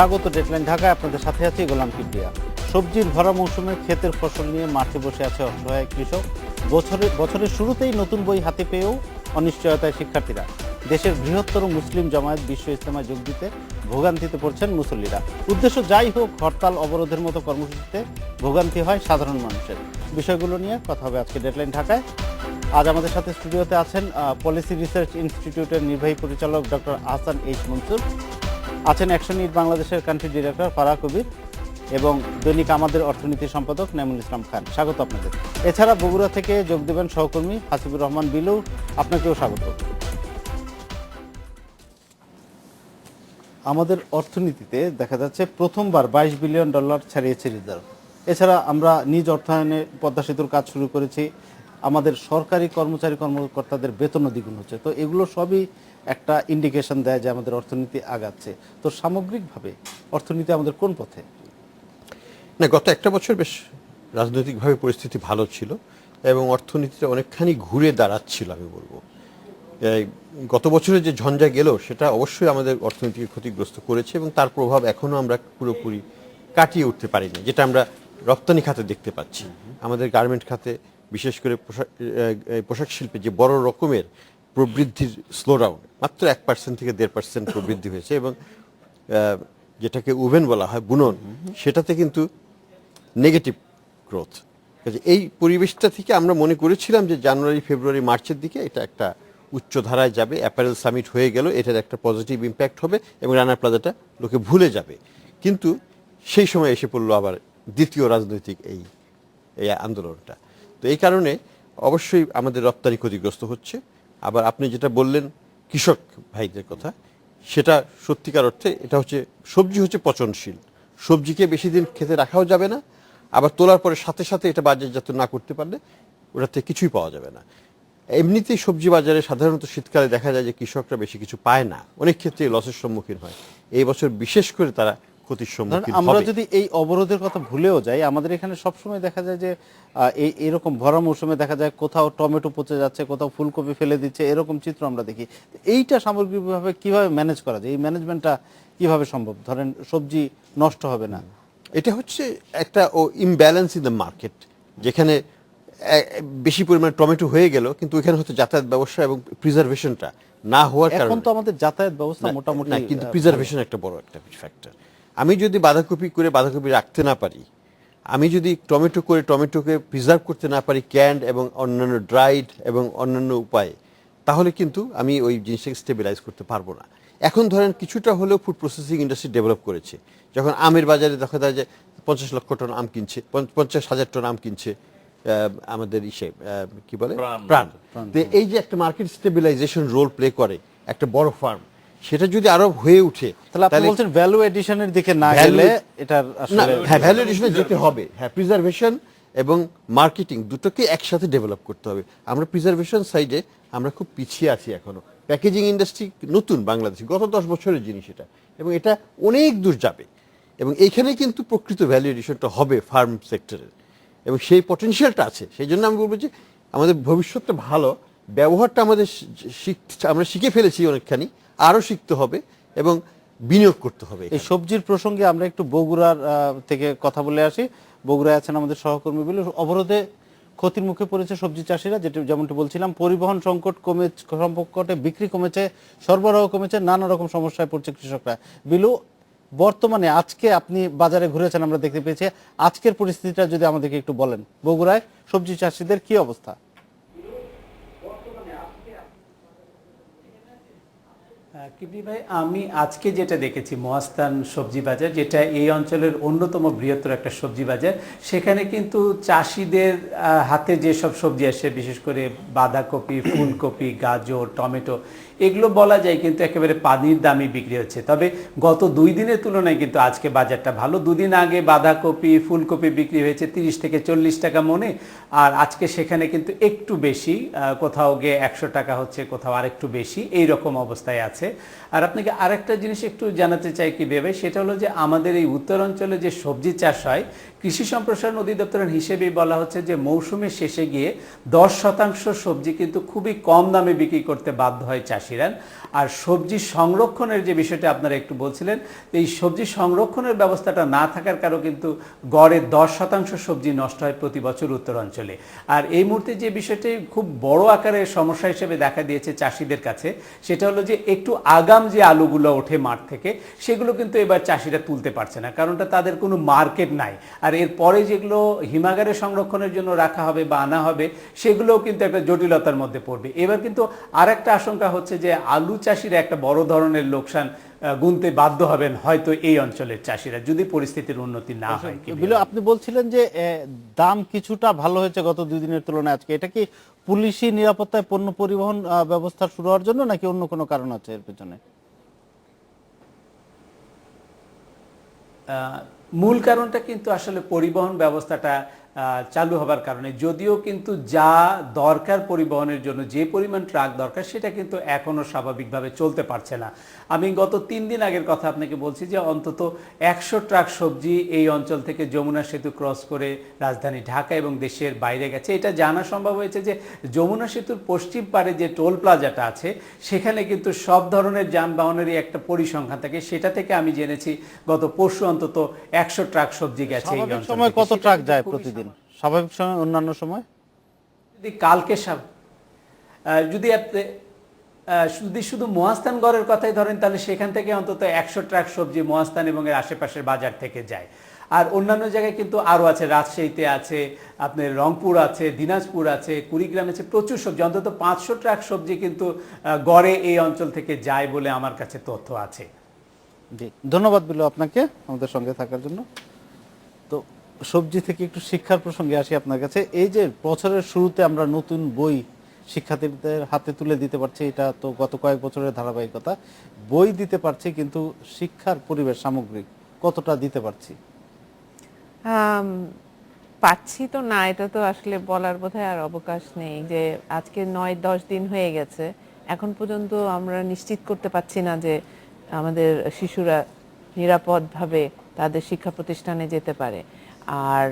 স্বাগত ডেডলাইন ঢাকায়, আপনাদের সাথে আছি গোলাম কিবরিয়া। সবজির ভরা মৌসুমে ক্ষেতের ফসল নিয়ে মাঠে বসে আছে অসহায় কৃষক। বছরের শুরুতেই নতুন বই হাতে পেয়েও অনিশ্চয়তায় শিক্ষার্থীরা। দেশের বৃহত্তর মুসলিম জামায়াত বিশ্ব ইজতেমায় যোগ দিতে ভোগান্তিতে পড়ছেন মুসল্লিরা। উদ্দেশ্য যাই হোক, হরতাল অবরোধের মতো কর্মসূচিতে ভোগান্তি হয় সাধারণ মানুষের। বিষয়গুলো নিয়ে কথা হবে আজকে ডেডলাইন ঢাকায়। আজ আমাদের সাথে স্টুডিওতে আছেন পলিসি রিসার্চ ইনস্টিটিউটের নির্বাহী পরিচালক ডক্টর আহসান এইচ মনসুর, আছেন অ্যাকশন ইট বাংলাদেশের কান্ট্রি ডিরেক্টর ফারাহ কবির এবং দৈনিক আমাদের অর্থনীতি সম্পাদক নাইমুল ইসলাম খান। স্বাগত আপনাদের। এছাড়া বগুড়া থেকে যোগ দেবেন সহকর্মী হাসিবুর রহমান বিলু, আপনাকেও স্বাগত। আমাদের অর্থনীতিতে দেখা যাচ্ছে প্রথমবার $22 বিলিয়ন ছাড়িয়েছে রিজার্ভ। এছাড়া আমরা নিজ অর্থায়নে পদ্মা সেতুর কাজ শুরু করেছি, আমাদের সরকারি কর্মকর্তাদের বেতনও দ্বিগুণ হচ্ছে। তো এগুলো সবই একটা ইন্ডিকেশন দেয় যে আমাদের অর্থনীতি আগাচ্ছে। তো সামগ্রিকভাবে অর্থনীতি আমাদের কোন পথে? না, গত একটা বছর বেশ রাজনৈতিকভাবে পরিস্থিতি ভালো ছিল এবং অর্থনীতিটা অনেকখানি ঘুরে দাঁড়াচ্ছিল। আমি বলবো গত বছরে যে ঝঞ্ঝা গেল সেটা অবশ্যই আমাদের অর্থনীতিকে ক্ষতিগ্রস্ত করেছে এবং তার প্রভাব এখনও আমরা পুরোপুরি কাটিয়ে উঠতে পারিনি, যেটা আমরা রপ্তানি খাতে দেখতে পাচ্ছি। আমাদের গার্মেন্ট খাতে, বিশেষ করে পোশাক শিল্পে যে বড় রকমের প্রবৃদ্ধির স্লোডাউন, মাত্র 1% থেকে 1.5% প্রবৃদ্ধি হয়েছে এবং যেটাকে উভেন বলা হয়, বুনন, সেটাতে কিন্তু নেগেটিভ গ্রোথ। এই পরিবেশটা থেকে আমরা মনে করেছিলাম যে জানুয়ারি, ফেব্রুয়ারি, মার্চের দিকে এটা একটা উচ্চ ধারায় যাবে, অ্যাপারেল সামিট হয়ে গেল, এটার একটা পজিটিভ ইম্প্যাক্ট হবে এবং রানা প্লাজাটা লোকে ভুলে যাবে। কিন্তু সেই সময় এসে পড়লো আবার দ্বিতীয় রাজনৈতিক এই আন্দোলনটা। তো এই কারণে অবশ্যই আমাদের রপ্তানি ক্ষতিগ্রস্ত হচ্ছে। আবার আপনি যেটা বললেন কৃষক ভাইদের কথা, সেটা সত্যিকার অর্থে এটা হচ্ছে, সবজি হচ্ছে পচনশীল, সবজিকে বেশি দিন খেতে রাখাও যাবে না, আবার তোলার পরে সাথে সাথে এটা বাজারজাত না করতে পারলে ওটাতে কিছুই পাওয়া যাবে না। এমনিতেই সবজি বাজারে সাধারণত শীতকালে দেখা যায় যে কৃষকরা বেশি কিছু পায় না, অনেক ক্ষেত্রে লসের সম্মুখীন হয়। এই বছর বিশেষ করে তারা ক্ষতির সম্মুখীন হবে। আমরা যদি এই অবরোধের কথা ভুলেও যাই, আমাদের এখানে সবসময় দেখা যায় যে এইরকম ভরা মৌসুমে দেখা যায় কোথাও টমেটো পচে যাচ্ছে, কোথাও ফুলকপি ফেলে দিচ্ছে, এরকম চিত্র আমরা দেখি। এইটা সামগ্রিকভাবে কিভাবে ম্যানেজ করা যায়? এই ম্যানেজমেন্টটা কিভাবে সম্ভব? ধরেন সবজি নষ্ট হবে না, এটা হচ্ছে একটা ইমব্যালেন্স ইন দ্য মার্কেট, যেখানে বেশি পরিমাণে টমেটো হয়ে গেল কিন্তু ওইখানে হয়তো যাতায়াত ব্যবস্থা এবং প্রিজার্ভেশনটা না হওয়ার কারণে। এখন তো আমাদের যাতায়াত ব্যবস্থা মোটামুটি, কিন্তু প্রিজার্ভেশন একটা বড় একটা ফ্যাক্টর। আমি যদি বাঁধাকপি করে বাঁধাকপি রাখতে না পারি, আমি যদি টমেটো করে টমেটোকে প্রিজার্ভ করতে না পারি ক্যান্ড এবং অন্যান্য ড্রাইড এবং অন্যান্য উপায়ে, তাহলে কিন্তু আমি ওই জিনিসটাকে স্টেবিলাইজ করতে পারবো না। এখন ধরেন কিছুটা হলেও ফুড প্রসেসিং ইন্ডাস্ট্রি ডেভেলপ করেছে। যখন আমের বাজারে দেখা যায় যে 50 লক্ষ টন আম কিনছে, 50,000 টন আম কিনছে আমাদের কি বলে প্রাণ। এই যে একটা মার্কেট স্টেবিলাইজেশন রোল প্লে করে একটা বড় ফার্ম, সেটা যদি আরো হয়ে উঠে, তাহলে আপনি বলছেন ভ্যালু এডিশনের দিকে না গেলে এটার আসলে ভ্যালু এডিশনে যেতে হবে। হ্যাঁ, প্রিজার্ভেশন এবং মার্কেটিং দুটোকে একসাথে ডেভেলপ করতে হবে। আমরা প্রিজার্ভেশন সাইডে আমরা খুব পিছিয়ে আছি এখনো। প্যাকেজিং ইন্ডাস্ট্রি নতুন বাংলাদেশে, গত 10 বছরের জিনিস এটা, এবং এটা অনেক দূর যাবে এবং এইখানে কিন্তু প্রকৃত ভ্যালু এডিশনটা হবে ফার্ম সেক্টরের এবং সেই পটেনশিয়ালটা আছে। সেই জন্য আমি বলবো যে আমাদের ভবিষ্যৎটা ভালো, ব্যবহারটা আমাদের আমরা শিখে ফেলেছি অনেকখানি, আরও শিখতে হবে এবং বিনিয়োগ করতে হবে। এই সবজির প্রসঙ্গে আমরা একটু বগুড়ার থেকে কথা বলে আসি। বগুড়ায় আছেন আমাদের সহকর্মী বিলু। অবরোধে ক্ষতির মুখে পড়েছে সবজি চাষিরা, যেমনটি বলছিলাম, পরিবহন সংকটে বিক্রি কমেছে, সরবরাহ কমেছে, নানা রকম সমস্যায় পড়ছে কৃষকরা। বিলু, বর্তমানে আজকে আপনি বাজারে ঘুরেছেন, আমরা দেখতে পেয়েছি, আজকের পরিস্থিতিটা যদি আমাদেরকে একটু বলেন, বগুড়ায় সবজি চাষিদের কি অবস্থা? কিবরি ভাই, আমি আজকে যেটা দেখেছি মহাস্থান সবজি বাজার, যেটা এই অঞ্চলের অন্যতম বৃহত্তর একটা সবজি বাজার, সেখানে কিন্তু চাষিদের হাতে যেসব সবজি আসে, বিশেষ করে বাঁধাকপি, ফুলকপি, গাজর, টমেটো, এগুলো বলা যায় কিন্তু একেবারে পানির দামে বিক্রি হচ্ছে। তবে গত 2 দিনের তুলনায় কিন্তু আজকে বাজারটা ভালো। 2 দিন আগে বাঁধাকপি, ফুলকপি বিক্রি হয়েছে 30 থেকে 40 টাকা মনে, আর আজকে সেখানে কিন্তু একটু বেশি, কোথাও গিয়ে 100 টাকা হচ্ছে, কোথাও আরেকটু বেশি, এই রকম অবস্থায় আছে। আর আপনাকে আরেকটা জিনিস একটু জানাতে চাই কি ভেবে, সেটা হলো যে আমাদের এই উত্তর অঞ্চলে যে সবজি চাষ হয়, কৃষি সম্প্রসারণ অধিদপ্তরের হিসেবেই বলা হচ্ছে যে মৌসুমের শেষে গিয়ে 10% সবজি কিন্তু খুবই কম দামে বিক্রি করতে বাধ্য হয় চাষিরা। আর সবজি সংরক্ষণের যে বিষয়টা আপনারা একটু বলছিলেন, এই সবজি সংরক্ষণের ব্যবস্থাটা না থাকার কারণে কিন্তু গড়ে 10% সবজি নষ্ট হয় প্রতি বছর উত্তরাঞ্চলে। আর এই মুহূর্তে যে বিষয়টি খুব বড় আকারের সমস্যা হিসেবে দেখা দিয়েছে চাষিদের কাছে, সেটা হলো যে একটু আগাম যে আলুগুলো ওঠে মাঠ থেকে, সেগুলো কিন্তু এবার চাষিরা তুলতে পারছে না, কারণটা তাদের কোনো মার্কেট নাই। আর এরপরে যেগুলো হিমাগারে সংরক্ষণের জন্য রাখা হবে বা আনা হবে, সেগুলোও কিন্তু একটা জটিলতার মধ্যে পড়বে। এবার কিন্তু আর একটা আশঙ্কা হচ্ছে যে আলু চাষিরা একটা বড় ধরনের লোকসান গুনতে বাধ্য হবেন হয়তো এই অঞ্চলের চাষিরা, যদি পরিস্থিতির উন্নতি না হয়। বিলু, আপনি বলছিলেন যে দাম কিছুটা ভালো হয়েছে গত 2 দিনের তুলনায় আজকে, এটা কি পুলিশি নিরাপত্তায় পণ্য পরিবহন ব্যবস্থা শুরু হওয়ার জন্য নাকি অন্য কোনো কারণ আছে এর পেছনে? মূল কারণটা কিন্তু আসলে পরিবহন ব্যবস্থাটা চালু হবার কারণে, যদিও কিন্তু যা দরকার পরিবহনের জন্য, যে পরিমাণ ট্রাক দরকার, সেটা কিন্তু এখনো স্বাভাবিকভাবে চলতে পারছে না। আমি গত 3 দিন আগের কথা আপনাকে বলছি যে অন্তত 100 ট্রাক সবজি এই অঞ্চল থেকে যমুনা সেতু ক্রস করে রাজধানী ঢাকা এবং দেশের বাইরে গেছে। এটা জানা সম্ভব হয়েছে যে যমুনা সেতুর পশ্চিম পারে যে টোল প্লাজাটা আছে, সেখানে কিন্তু সব ধরনের যানবাহনেরই একটা পরিসংখ্যান থাকে। সেটা থেকে আমি জেনেছি গত পরশু অন্তত 100 ট্রাক সবজি গেছে এই অঞ্চলে। সময় কত ট্রাক যায় প্রতিদিন স্বাভাবিক সময়, অন্যান্য সময়? যদি কালকে যদি শুধু মহাস্থানগড়ের কথাই ধরেন, তাহলে সেখান থেকে অন্তত 100 ট্রাক সবজি মহাস্থান এবং এর আশেপাশের বাজার থেকে যায়। আর অন্যান্য জায়গায় কিন্তু আরও আছে, রাজশাহীতে আছে, আপনার রংপুর আছে, দিনাজপুর আছে, কুড়িগ্রাম আছে, প্রচুর সবজি, অন্তত 500 ট্রাক সবজি কিন্তু গড়ে এই অঞ্চল থেকে যায় বলে আমার কাছে তথ্য আছে। জি, ধন্যবাদ বিলু আপনাকে আমাদের সঙ্গে থাকার জন্য। তো সবজি থেকে একটু শিক্ষার প্রসঙ্গে আসি আপনার কাছে। এই যে বছরের শুরুতে আমরা নতুন বই শিক্ষার্থীদের হাতে তুলে দিতে পারছি, এটা তো গত কয়েক বছরের ধারাবাহিকতা। বই দিতে পারছি, কিন্তু শিক্ষার পরিবেশ সামগ্রিক কতটা দিতে পারছি? পাচ্ছি তো না, এটা তো আসলে বলার বোধহয় আর অবকাশ নেই। যে আজকে 9-10 দিন হয়ে গেছে, এখন পর্যন্ত আমরা নিশ্চিত করতে পারছি না যে আমাদের শিশুরা নিরাপদভাবে তাদের শিক্ষা প্রতিষ্ঠানে যেতে পারে। আর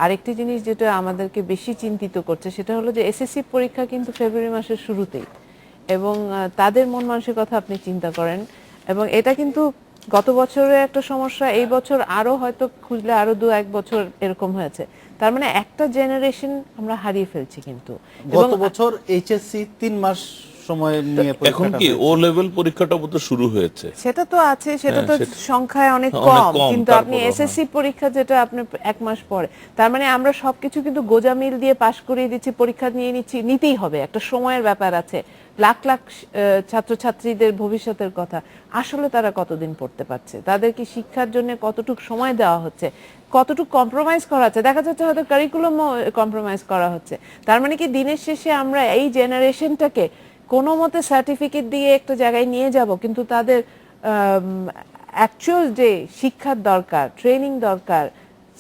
আরেকটি জিনিস যেটা আমাদেরকে বেশি চিন্তিত করছে, সেটা হলো যে এসএসসি পরীক্ষা কিন্তু ফেব্রুয়ারি মাসের শুরুতেই, এবং তাদের মন মানসিকতা আপনি চিন্তা করেন। এবং এটা কিন্তু গত বছরের একটা সমস্যা, এই বছর আরো হয়তো খুঁজলে আরো 2-1 বছর এরকম হয়েছে। তার মানে একটা জেনারেশন আমরা হারিয়ে ফেলছি। কিন্তু গত বছর এইচএসসি 3 মাস সময় নিয়ে এখন কি ও লেভেল পরীক্ষাটা বোধহয় শুরু হয়েছে? সেটা তো আছে, সেটা তো সেটা সংখ্যায় অনেক অনেক কম, কম, কিন্তু আপনি তারপরেও, এসএসসি পরীক্ষা যেটা আপনি 1 মাস পরে, তার মানে আমরা সবকিছু কিন্তু গোজামিল দিয়ে পাশ করিয়ে দিচ্ছি, পরীক্ষা নিয়ে নিতেই হবে, একটা সময়ের ব্যাপার আছে। লাখ লাখ ছাত্রছাত্রীদের ভবিষ্যতের কথা, আসলে তারা কতদিন পড়তে পারছে, তাদের কি শিক্ষার জন্য কতটুকু সময় দেওয়া হচ্ছে, কতটুকু কম্প্রোমাইজ করা হচ্ছে, দেখা যাচ্ছে হয়তো কারিকুলামও কম্প্রোমাইজ করা হচ্ছে। তার মানে কি দিনের শেষে আমরা এই জেনারেশনটাকে কোনো মতে সার্টিফিকেট দিয়ে একটা জায়গায় নিয়ে যাব, কিন্তু তাদের অ্যাকচুয়াল যে শিক্ষার দরকার, ট্রেনিং দরকার,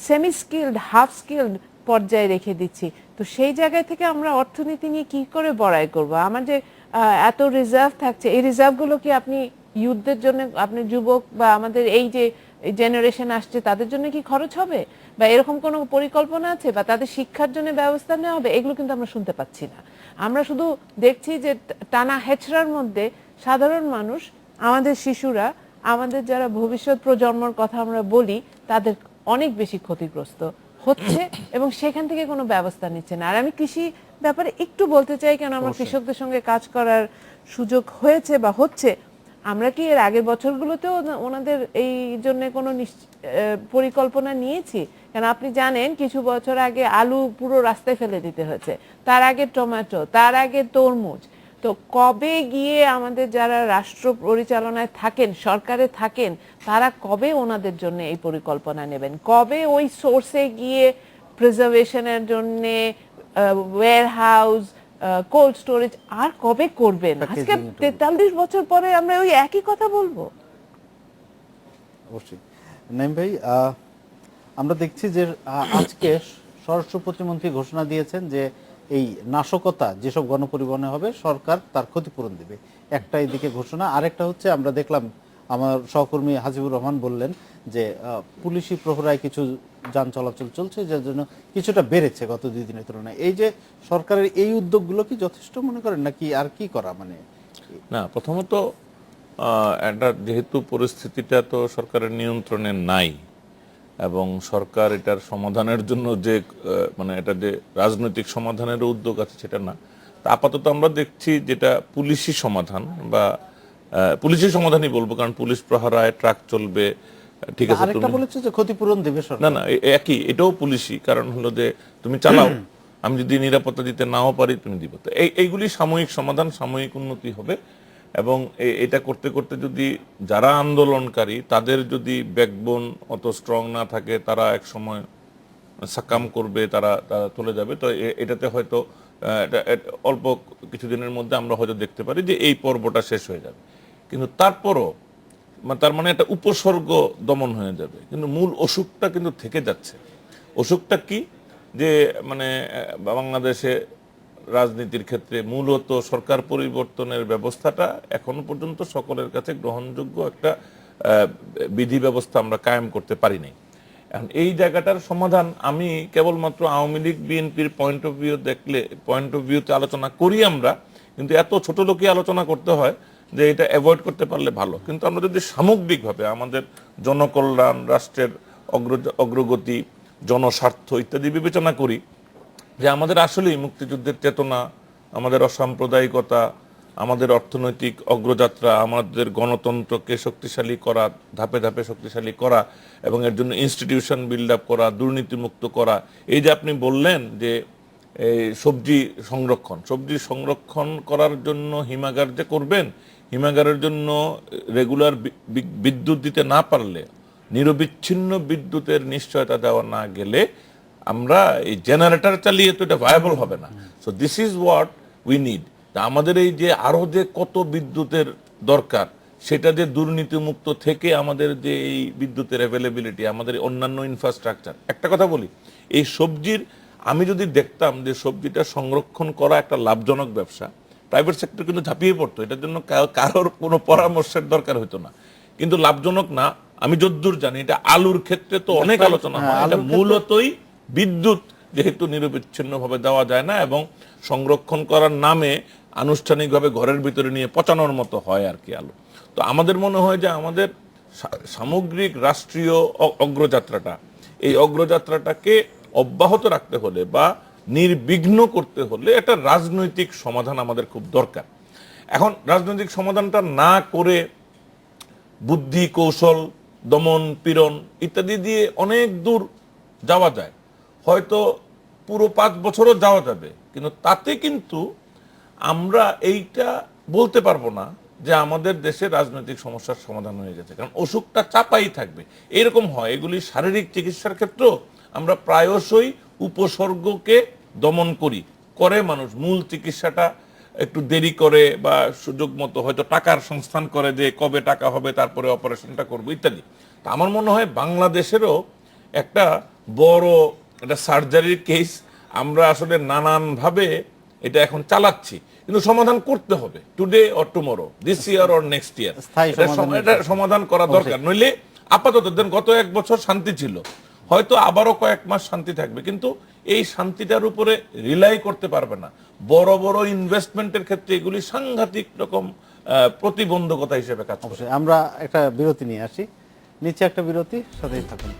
সেমি স্কিলড, হাফ স্কিলড পর্যায়ে রেখে দিচ্ছি। তো সেই জায়গায় থেকে আমরা অর্থনীতি নিয়ে কি করে বড়াই করব? আমার যে এত রিজার্ভ থাকছে, এই রিজার্ভগুলো কি আপনি ইউথদের জন্য, আপনি যুবক বা আমাদের এই যে জেনারেশন আসছে তাদের জন্য কি খরচ হবে, বা এরকম কোনো পরিকল্পনা আছে, বা তাদের শিক্ষার জন্য ব্যবস্থা নেওয়া হবে? এগুলো কিন্তু আমরা শুনতে পাচ্ছি না। আমরা শুধু দেখছি যে টানা হেচড়ার মধ্যে সাধারণ মানুষ, আমাদের শিশুরা, আমাদের যারা ভবিষ্যৎ প্রজন্মর কথা আমরা বলি, তাদের অনেক বেশি ক্ষতিগ্রস্ত হচ্ছে এবং সেখান থেকে কোনো ব্যবস্থা নিচ্ছে না। আর আমি কৃষি ব্যাপারে একটু বলতে চাই, কেন আমরা কৃষকদের সঙ্গে কাজ করার সুযোগ হয়েছে বা হচ্ছে। আমরা কি এর আগের বছরগুলোতেও ওনাদের এই জন্য কোনো পরিকল্পনা নিয়েছি? কেন আপনি জানেন কিছু বছর আগে আলু পুরো রাস্তায় ফেলে দিতে হয়েছে, তার আগে টমেটো, তার আগে তরমুজ। তো কবে গিয়ে আমাদের যারা রাষ্ট্র পরিচালনায় থাকেন, সরকারে থাকেন, তারা কবে ওনাদের জন্য এই পরিকল্পনা নেবেন? কবে ওই সোর্সে গিয়ে প্রিজার্ভেশনের জন্য ওয়্যার হাউস, কোল্ড স্টোরেজ আর কবে করবেন? আজকে 43 বছর পরে আমরা ওই একই কথা বলবো? অবশ্যই। নাইম ভাই, আমরা দেখছি যে আজকে স্বরাষ্ট্র প্রতিমন্ত্রী ঘোষণা দিয়েছেন যে এই নাশকতা যেসব গণপরিবহনে হবে সরকার তার ক্ষতিপূরণ দেবে। একটা এদিকে ঘোষণা, আরেকটা হচ্ছে আমরা দেখলাম আমার সহকর্মী হাজিবুর রহমান বললেন যে পুলিশি প্রহরায় কিছু যান চলাচল চলছে, যার জন্য কিছুটা বেড়েছে গত 2 দিনের তুলনায়। এই যে সরকারের এই উদ্যোগগুলো কি যথেষ্ট মনে করেন, নাকি আর কি করা মানে? না, প্রথমত একটা যেহেতু পরিস্থিতিটা তো সরকারের নিয়ন্ত্রণে নাই, এবং সরকার এটার সমাধানের জন্য যে মানে এটা যে রাজনৈতিক সমাধানের উদ্যোগ আছে সেটা না। তা আপাতত আমরা দেখছি যেটা পুলিশি সমাধান, বা পুলিশি সমাধানই বলবো, কারণ পুলিশ প্রহরায় ট্রাক চলবে, ঠিক আছে। আরেকটা বলেছে যে ক্ষতিপূরণ দেবে সরকার। না না, একই, এটাও পুলিশি। কারণ হলো যে তুমি চালাও, আমি যদি নিরাপত্তা দিতে নাও পারি তুমি দিব। তো এইগুলি সাময়িক সমাধান, সাময়িক উন্নতি হবে। এবং এটা করতে করতে যদি যারা আন্দোলনকারী তাদের যদি ব্যাকবোন অত স্ট্রং না থাকে, তারা এক সময় সাকাম করবে, তারা চলে যাবে। তো এটাতে হয়তো অল্প কিছুদিনের মধ্যে আমরা হয়তো দেখতে পারি যে এই পর্বটা শেষ হয়ে যাবে। কিন্তু তারপরও তার মানে একটা উপসর্গ দমন হয়ে যাবে, কিন্তু মূল অসুখটা কিন্তু থেকে যাচ্ছে। অসুখটা কি? যে মানে বাংলাদেশে রাজনীতির ক্ষেত্রে মূলত সরকার পরিবর্তনের ব্যবস্থাটা এখনো পর্যন্ত সকলের কাছে গ্রহণযোগ্য একটা বিধি ব্যবস্থা আমরা কায়েম করতে পারি নাই। এখন এই জায়গাটার সমাধান আমি কেবলমাত্র আওয়ামী লীগ বিএনপির পয়েন্ট অফ ভিউতে আলোচনা করি আমরা, কিন্তু এত ছোট লোকই আলোচনা করতে হয় যে এটা অ্যাভয়েড করতে পারলে ভালো। কিন্তু আমরা যদি সামগ্রিকভাবে আমাদের জনকল্যাণ, রাষ্ট্রের অগ্রগতি, জনস্বার্থ ইত্যাদি বিবেচনা করি, যে আমাদের আসলেই মুক্তিযুদ্ধের চেতনা, আমাদের অসাম্প্রদায়িকতা, আমাদের অর্থনৈতিক অগ্রযাত্রা, আমাদের গণতন্ত্রকে শক্তিশালী করা, ধাপে ধাপে শক্তিশালী করা, এবং এর জন্য ইনস্টিটিউশন বিল্ড আপ করা, দুর্নীতিমুক্ত করা। এই যে আপনি বললেন যে এই সবজি সংরক্ষণ করার জন্য হিমাগার যে করবেন, হিমাগারের জন্য রেগুলার বিদ্যুৎ দিতে না পারলে, নিরবিচ্ছিন্ন বিদ্যুতের নিশ্চয়তা দেওয়া না গেলে আমরা এই জেনারেটর চালিয়ে তো এটা ভায়াবল হবে না। So this is what we need. আমাদের এই যে আরো যে কত বিদ্যুতের দরকার, সেটা যে দুর্নীতিমুক্ত থেকে আমাদের যে এই বিদ্যুতের অ্যাভেলেবিলিটি, আমাদের অন্যান্য ইনফ্রাস্ট্রাকচার। একটা কথা বলি, এই সবজির আমি যদি দেখতাম যে সবজিটা সংরক্ষণ করা একটা লাভজনক ব্যবসা, প্রাইভেট সেক্টর কিন্তু ঝাঁপিয়ে পড়তো, এটার জন্য কারোর কোনো পরামর্শের দরকার হতো না। কিন্তু লাভজনক না, আমি যদ্দূর জানি এটা আলুর ক্ষেত্রে তো অনেক আলোচনা হয়। এটা মূলতই বিদ্যুৎ যেহেতু নিরবিচ্ছিন্নভাবে দেওয়া যায় না, এবং সংরক্ষণ করার নামে আনুষ্ঠানিকভাবে ঘরের ভিতরে নিয়ে পচানোর মতো হয় আর কি আলু। তো আমাদের মনে হয় যে আমাদের সামগ্রিক রাষ্ট্রীয় অগ্রযাত্রাটা, এই অগ্রযাত্রাটাকে অব্যাহত রাখতে হলে বা নির্বিঘ্ন করতে হলে একটা রাজনৈতিক সমাধান আমাদের খুব দরকার। এখন রাজনৈতিক সমাধানটা না করে বুদ্ধি, কৌশল, দমন পীড়ন ইত্যাদি দিয়ে অনেক দূর যাওয়া যায়, হয়তো পুরো 5 বছরও যাওয়া যাবে, কিন্তু তাতে কিন্তু আমরা এইটা বলতে পারবো না যে আমাদের দেশে রাজনৈতিক সমস্যার সমাধান হয়ে গেছে, কারণ অসুখটা চাপাই থাকবে। এরকম হয়, এগুলি শারীরিক চিকিৎসার ক্ষেত্রেও আমরা প্রায়শই উপসর্গকে দমন করে মানুষ মূল চিকিৎসাটা একটু দেরি করে, বা সুযোগ মতো হয়তো টাকার সংস্থান করে যে কবে টাকা হবে তারপরে অপারেশনটা করবো ইত্যাদি। তা আমার মনে হয় বাংলাদেশেরও একটা বড় একটা সার্জারির কেস আমরা আসলে নানানভাবে এটা এখন চালাচ্ছি, কিন্তু সমাধান করতে হবে today or tomorrow, this year or next year. এটা সমাধান করা দরকার, নইলে আপাতত দেন গত 1 বছর শান্তি ছিল, হয়তো আবারও কয়েক মাস শান্তি থাকবে, কিন্তু এই শান্তিটার উপরে রিলাই করতে পারবে না। বড় বড় ইনভেস্টমেন্টের ক্ষেত্রে এগুলি সাংঘাতিক রকম প্রতিবন্ধকতা হিসেবে কাজ করছে। আমরা একটা বিরতি নিয়ে আসি, নিচে একটা বিরতি, সাথেই থাকুন।